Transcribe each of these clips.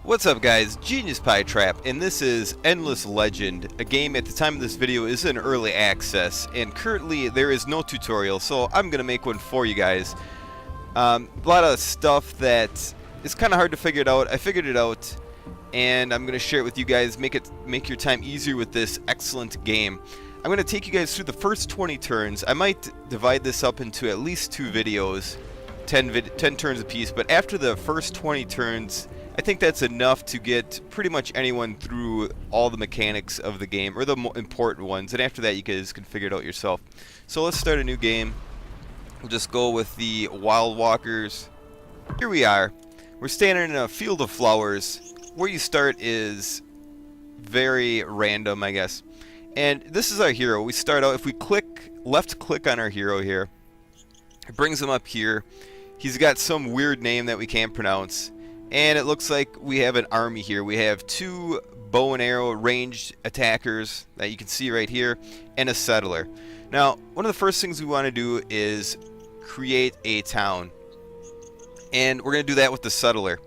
What's up guys, Genius Pie Trap, and this is Endless Legend, a game at the time of this video is in early access, and currently there is no tutorial, so I'm going to make one for you guys. A lot of stuff that is kind of hard to figure it out. I figured it out, and I'm going to share it with you guys, make your time easier with this excellent game. I'm going to take you guys through the first 20 turns. I might divide this up into at least 2 videos, 10 turns apiece, but after the first 20 turns, I think that's enough to get pretty much anyone through all the mechanics of the game, or the important ones, and after that you guys can figure it out yourself. So let's start a new game. We'll just go with the Wild Walkers. Here we are. We're standing in a field of flowers. Where you start is very random, I guess. And this is our hero. We start out, if we left click on our hero here, it brings him up here. He's got some weird name that we can't pronounce. And it looks like we have an army here. We have 2 bow and arrow ranged attackers that you can see right here, and a settler. Now, one of the first things we want to do is create a town. And we're going to do that with the settler.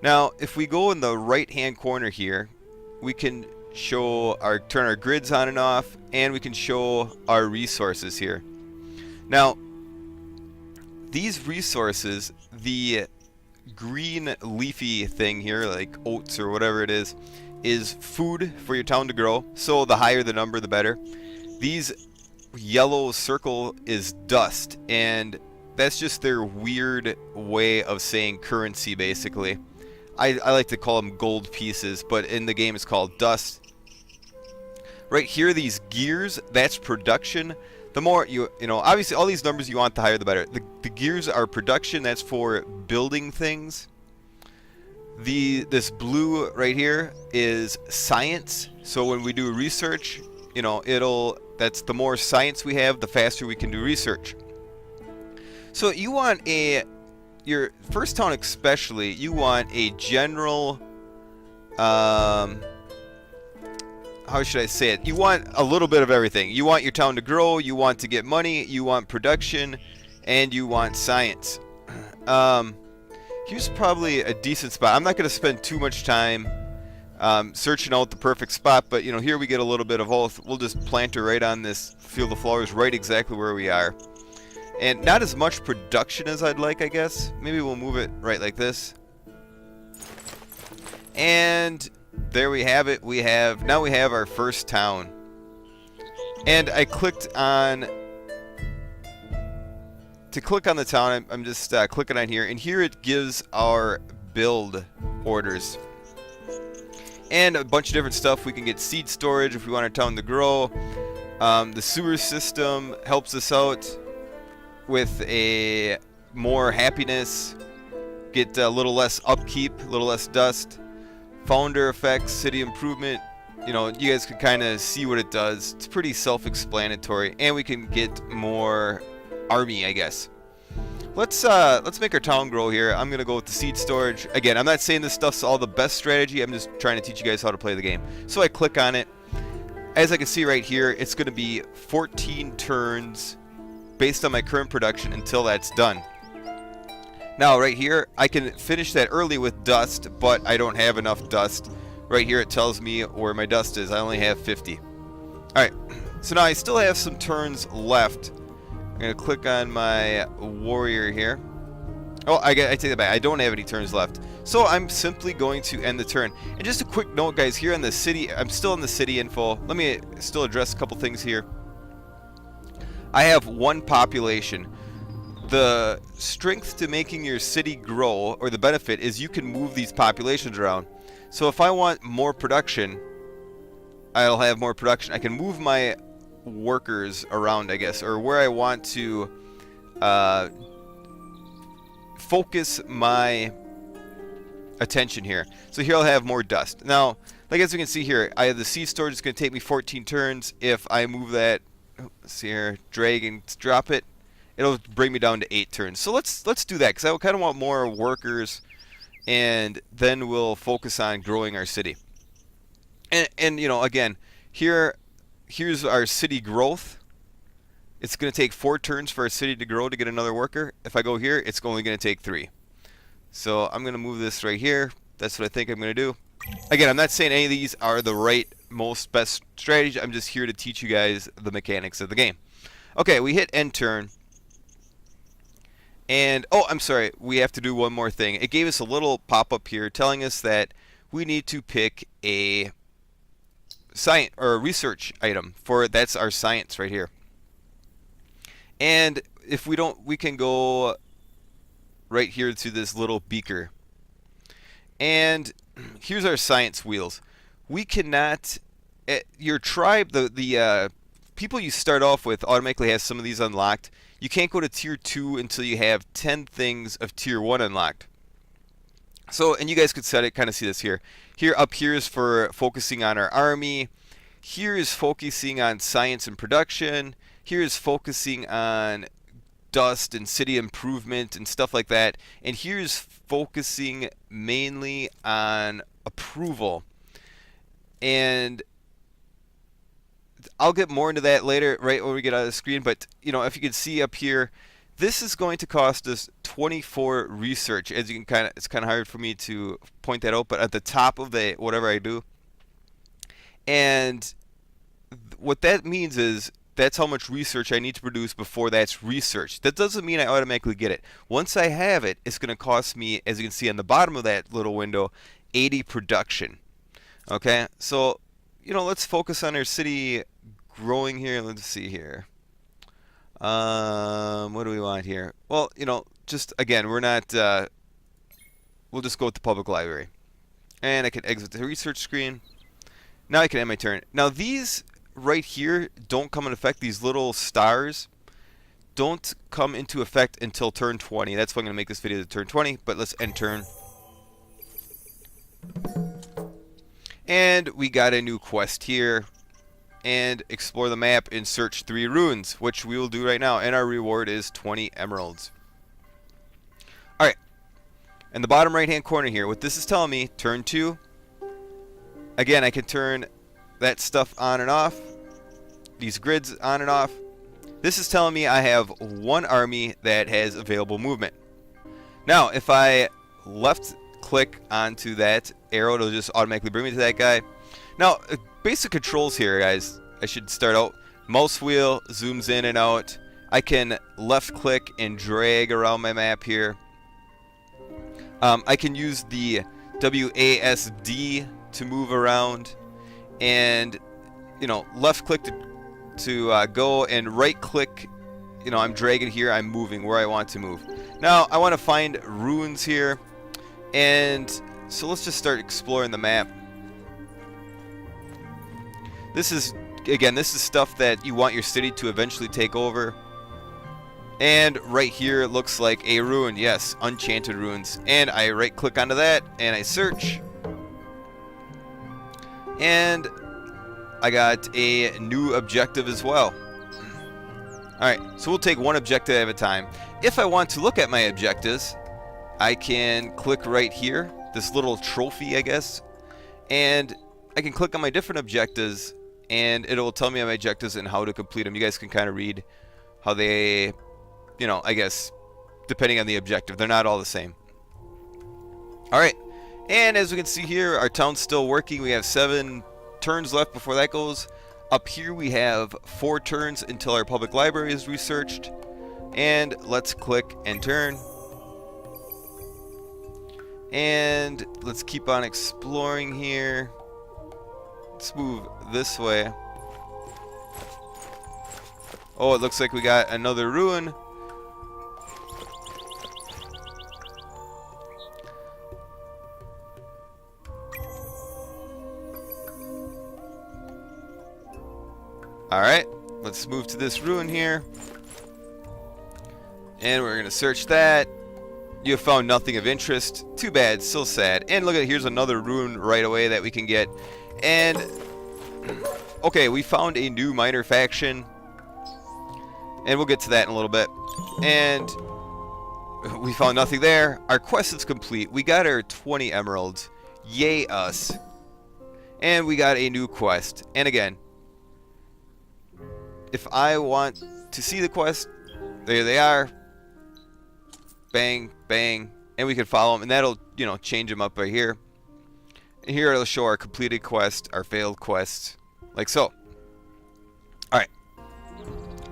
Now, if we go in the right-hand corner here, we can turn our grids on and off, and we can show our resources here. Now, these resources, the green leafy thing here, like oats or whatever it is food for your town to grow. So the higher the number, the better. These yellow circle is dust, and that's just their weird way of saying currency, basically. I like to call them gold pieces, but in the game it's called dust. Right here, these gears, that's production. The more you know, obviously all these numbers you want, the higher the better. The gears are production, that's for building things. This blue right here is science. So when we do research, you know, that's the more science we have, the faster we can do research. So you want your first town especially, you want a general, how should I say it? You want a little bit of everything. You want your town to grow, you want to get money, you want production, and you want science. Here's probably a decent spot. I'm not going to spend too much time searching out the perfect spot, but you know, here we get a little bit of both. We'll just plant her right on this field of flowers, right exactly where we are. And not as much production as I'd like, I guess. Maybe we'll move it right like this. And there we have it. Now we have our first town. And I clicked on to click on the town. I'm just clicking on here, and here it gives our build orders and a bunch of different stuff. We can get seed storage if we want our town to grow. The sewer system helps us out with a more happiness, get a little less upkeep, a little less dust. Founder effects, city improvement, you know, you guys can kind of see what it does. It's pretty self-explanatory, and we can get more army, I guess. Let's make our town grow here. I'm gonna go with the seed storage. Again, I'm not saying this stuff's all the best strategy. I'm just trying to teach you guys how to play the game. So I click on it. As I can see right here, it's gonna be 14 turns based on my current production until that's done. Now right here, I can finish that early with dust, but I don't have enough dust. Right here it tells me where my dust is. I only have 50. Alright, so now I still have some turns left. I'm going to click on my warrior here. Oh, I take that back. I don't have any turns left. So I'm simply going to end the turn. And just a quick note, guys, here in the city, I'm still in the city info. Let me still address a couple things here. I have 1 population. The strength to making your city grow, or the benefit, is you can move these populations around. So if I want more production, I'll have more production. I can move my workers around, I guess, or where I want to focus my attention here. So here I'll have more dust. Now, like as you can see here, I have the seed storage. It's going to take me 14 turns. If I move that, let's see here, drag and drop it, it'll bring me down to 8 turns. So let's do that, because I kind of want more workers, and then we'll focus on growing our city. And you know, again, here's our city growth. It's going to take 4 turns for our city to grow to get another worker. If I go here, it's only going to take 3. So I'm going to move this right here. That's what I think I'm going to do. Again, I'm not saying any of these are the right, most best strategy. I'm just here to teach you guys the mechanics of the game. Okay, we hit end turn. And, oh, I'm sorry, we have to do one more thing. It gave us a little pop-up here telling us that we need to pick a science or a research item for, that's our science right here. And if we don't, we can go right here to this little beaker. And here's our science wheels. We cannot, your tribe, the people you start off with automatically has some of these unlocked. You can't go to tier 2 until you have 10 things of tier 1 unlocked. So, and you guys could set it, kind of see this here. Here, up here is for focusing on our army. Here is focusing on science and production. Here is focusing on dust and city improvement and stuff like that. And here's focusing mainly on approval. And I'll get more into that later, right when we get out of the screen. But you know, if you can see up here, this is going to cost us 24 research. As you can it's kind of hard for me to point that out, but at the top of the whatever I do, and what that means is that's how much research I need to produce before that's researched. That doesn't mean I automatically get it. Once I have it, it's going to cost me, as you can see on the bottom of that little window, 80 production. Okay, so you know, let's focus on our city growing here. Let's see here. What do we want here? Well, you know, just again, we're not. We'll just go with the public library, and I can exit the research screen. Now I can end my turn. Now these right here don't come into effect. These little stars don't come into effect until turn 20. That's why I'm going to make this video to turn 20. But let's end turn. And we got a new quest here. And explore the map and search 3 ruins, which we will do right now. And our reward is 20 emeralds. Alright. In the bottom right hand corner here, what this is telling me, turn 2. Again, I can turn that stuff on and off. These grids on and off. This is telling me I have 1 army that has available movement. Now, if I left click onto that arrow, it'll just automatically bring me to that guy. Now, basic controls here, guys. I should start out. Mouse wheel zooms in and out. I can left click and drag around my map here. I can use the WASD to move around, and you know, left click to go, and right click. You know, I'm dragging here. I'm moving where I want to move. Now I want to find ruins here, and so let's just start exploring the map. This is, again, this is stuff that you want your city to eventually take over. And right here it looks like a ruin. Yes, enchanted ruins. And I right click onto that and I search. And I got a new objective as well. Alright, so we'll take one objective at a time. If I want to look at my objectives, I can click right here, this little trophy, I guess. And I can click on my different objectives, and it will tell me my objectives and how to complete them. You guys can kind of read how they, you know, I guess, depending on the objective. They're not all the same. Alright, and as we can see here, our town's still working. We have 7 turns left before that goes. Up here we have 4 turns until our public library is researched. And let's click and turn. And let's keep on exploring here. Let's move this way. Oh, it looks like we got another ruin. Alright, let's move to this ruin here. And we're going to search that. You have found nothing of interest. Too bad, so sad. And look at, here's another ruin right away that we can get. And okay, we found a new minor faction, and we'll get to that in a little bit. And we found nothing there. Our quest is complete. We got our 20 emeralds. Yay us. And we got a new quest. And again, if I want to see the quest, there they are. Bang, bang, and we can follow them, and that'll, you know, change them up right here. And here it'll show our completed quest, our failed quest, like so. Alright.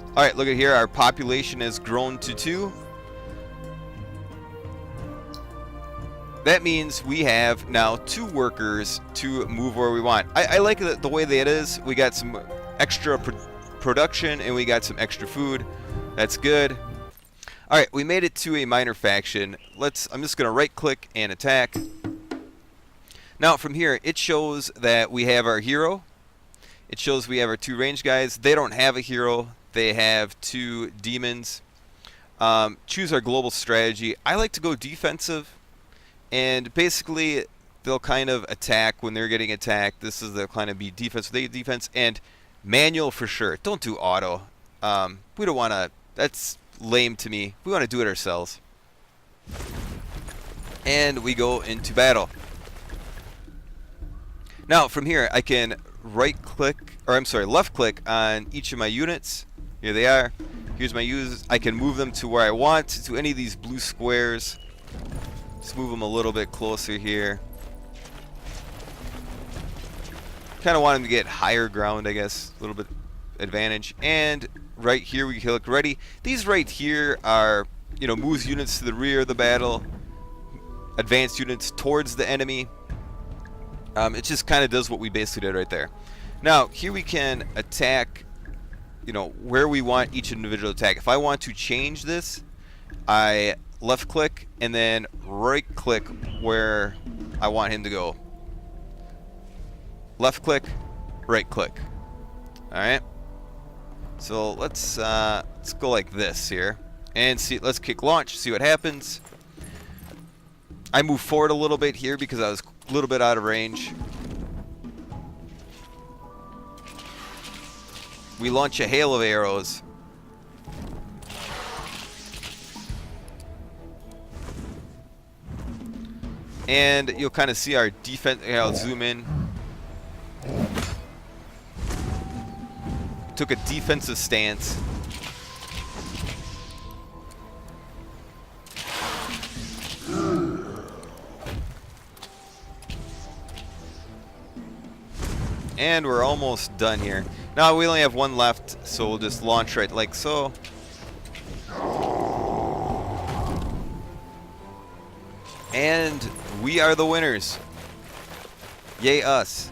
Alright, look at here. Our population has grown to 2. That means we have now 2 workers to move where we want. I like the way that it is. We got some extra production, and we got some extra food. That's good. Alright, we made it to a minor faction. I'm just going to right click and attack. Now from here, it shows that we have our hero. It shows we have our 2 range guys. They don't have a hero. They have 2 demons. Choose our global strategy. I like to go defensive. And basically, they'll kind of attack when they're getting attacked. They'll kind of be defense. They defense and manual for sure. Don't do auto. We don't want to. That's lame to me. We want to do it ourselves. And we go into battle. Now from here, I can left click on each of my units. Here they are. Here's my users. I can move them to where I want, to any of these blue squares. Let's move them a little bit closer here. Kind of want them to get higher ground, I guess. A little bit advantage. And right here we click ready. These right here are, you know, moves units to the rear of the battle. Advanced units towards the enemy. It just kind of does what we basically did right there. Now, here we can attack, you know, where we want each individual attack. If I want to change this, I left click and then right click where I want him to go. Left click, right click. Alright. So let's go like this here. And see, let's kick launch, see what happens. I move forward a little bit here because I was a little bit out of range. We launch a hail of arrows. And you'll kind of see our defense. I'll zoom in. Took a defensive stance. And we're almost done here. Now we only have 1 left, so we'll just launch right like so. And we are the winners. Yay us.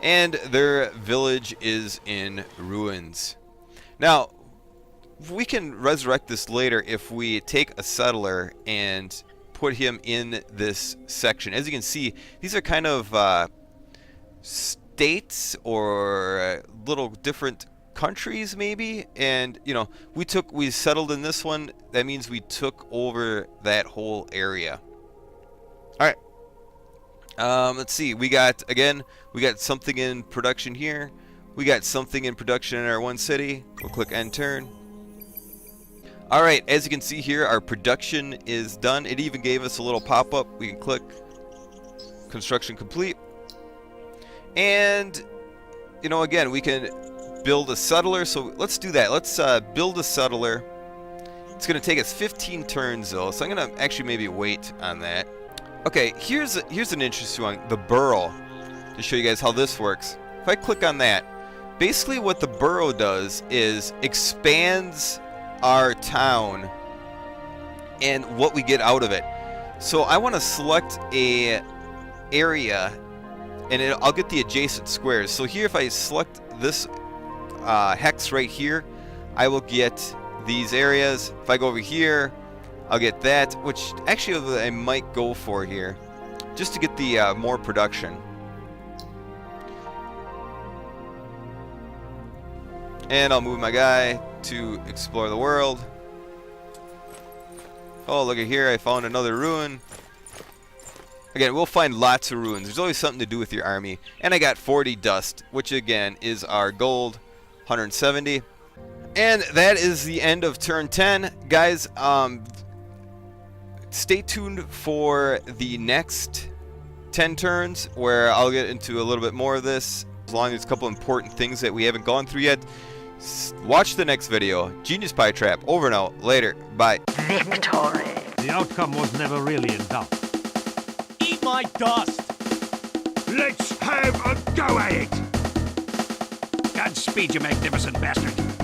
And their village is in ruins. Now, we can resurrect this later if we take a settler and put him in this section. As you can see, these are kind of states or little different countries maybe, and you know, we settled in this one. That means we took over that whole area. All right, let's see, we got something in production here. We got something in production in our one city. We'll click end turn. All right, as you can see here, our production is done. It even gave us a little pop-up. We can click construction complete. And, you know, again, we can build a settler. So let's do that. Let's build a settler. It's going to take us 15 turns, though. So I'm going to actually maybe wait on that. Okay, here's an interesting one. The borough. To show you guys how this works. If I click on that, basically what the borough does is expands our town and what we get out of it. So I want to select a area and I'll get the adjacent squares. So here if I select this hex right here, I will get these areas. If I go over here, I'll get that, which actually I might go for here just to get the more production. And I'll move my guy to explore the world. Oh, look at here, I found another ruin. Again, we'll find lots of ruins. There's always something to do with your army. And I got 40 dust, which again is our gold, 170. And that is the end of turn 10. Guys, stay tuned for the next 10 turns where I'll get into a little bit more of this. As long as there's a couple important things that we haven't gone through yet. Watch the next video. Genius Pie Trap, over and out. Later. Bye. Victory. The outcome was never really in doubt. Eat my dust! Let's have a go at it! Godspeed, you magnificent bastard!